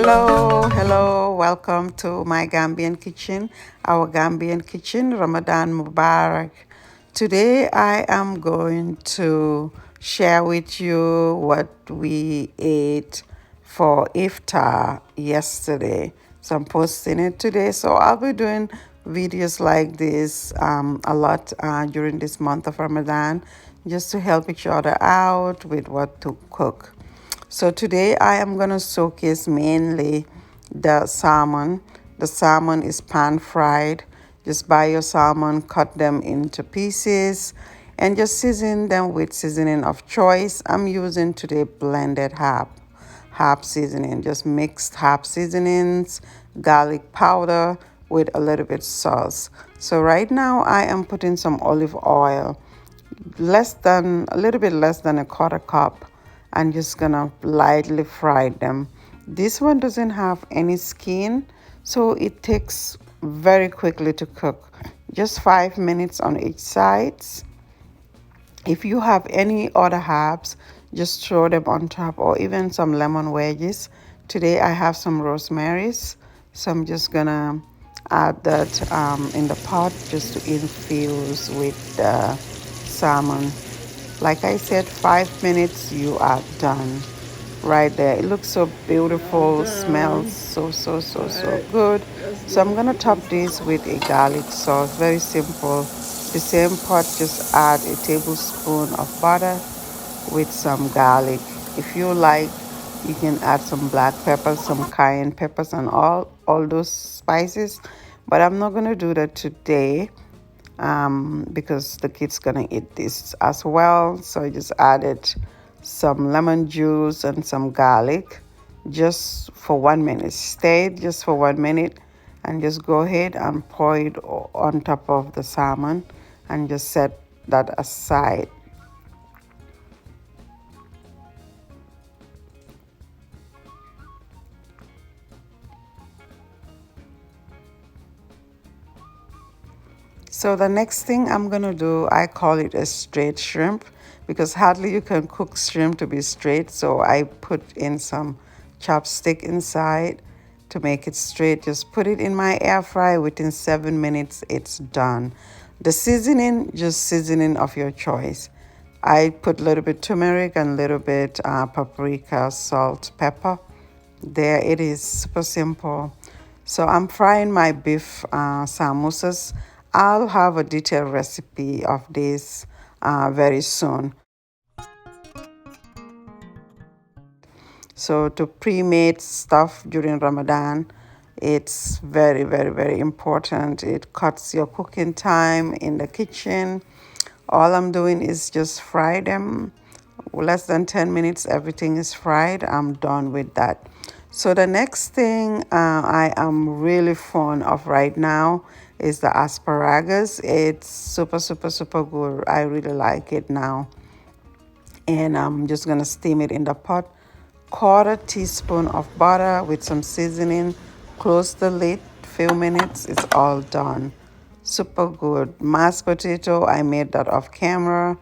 Hello, welcome to my Gambian kitchen, our Gambian kitchen, Ramadan Mubarak. Today I am going to share with you what we ate for Iftar yesterday. So I'm posting it today. So I'll be doing videos like this a lot during this month of Ramadan just to help each other out with what to cook. So today I am going to showcase mainly the salmon. The salmon is pan fried. Just buy your salmon, cut them into pieces, and just season them with seasoning of choice. I'm using today blended herb seasoning, just mixed herb seasonings, garlic powder with a little bit sauce. So right now I am putting some olive oil, a little bit less than a quarter cup, and just gonna lightly fry them. This one doesn't have any skin, so it takes very quickly to cook, just 5 minutes on each side. If you have any other herbs, just throw them on top, or even some lemon wedges. Today I have some rosemaries, so I'm just gonna add that in the pot just to infuse with the salmon. Like I said, 5 minutes, you are done. Right there. It looks so beautiful, smells so good. So I'm gonna top this with a garlic sauce. Very simple. The same pot, just add a tablespoon of butter with some garlic. If you like, you can add some black pepper, some cayenne peppers, and all those spices. But I'm not gonna do that today because the kids gonna eat this as well. So I just added some lemon juice and some garlic just for 1 minute. Stay just for 1 minute and just go ahead and pour it on top of the salmon and just set that aside. So the next thing I'm gonna do, I call it a straight shrimp because hardly you can cook shrimp to be straight. So I put in some chopstick inside to make it straight. Just put it in my air fry. Within 7 minutes, it's done. The seasoning, just seasoning of your choice. I put a little bit turmeric and a little bit paprika, salt, pepper. There it is, super simple. So I'm frying my beef samosas. I'll have a detailed recipe of this very soon. So to pre-made stuff during Ramadan, it's very important. It cuts your cooking time in the kitchen. All I'm doing is just fry them. Less than 10 minutes, everything is fried. I'm done with that. So the next thing I am really fond of right now is the asparagus. It's super good. I really like it now. And I'm just gonna steam it in the pot. Quarter teaspoon of butter with some seasoning. Close the lid. Few minutes. It's all done. Super good. Mashed potato. I made that off camera.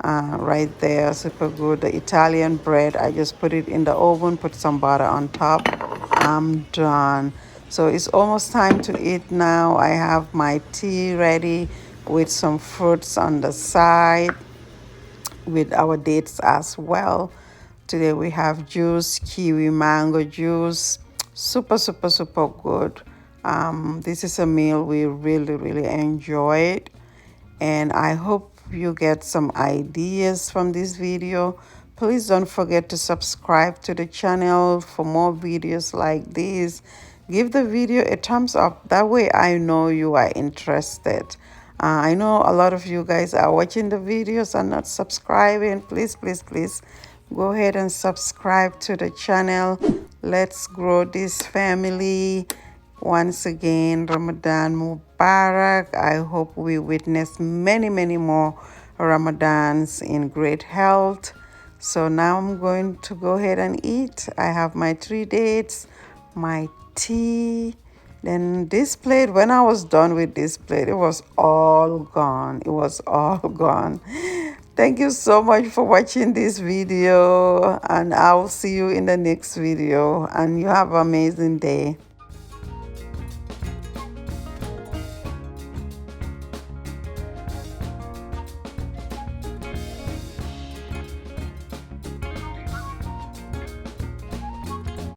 Right there, super good. The Italian bread, I just put it in the oven, put some butter on top. I'm done. So it's almost time to eat now. I have my tea ready with some fruits on the side with our dates as well. Today we have juice, kiwi mango juice. Super good. This is a meal we really enjoyed, and I hope you get some ideas from this video. Please don't forget to subscribe to the channel for more videos like this. Give the video a thumbs up. That way I know you are interested. I know a lot of you guys are watching the videos and not subscribing. Please go ahead and subscribe to the channel. Let's grow this family. Once again, Ramadan Mubarak. I hope we witness many more Ramadans in great health. So now I'm going to go ahead and eat. I have my 3 dates, my tea. Then this plate, when I was done with this plate, it was all gone. It was all gone. Thank you so much for watching this video, and I'll see you in the next video. And you have an amazing day.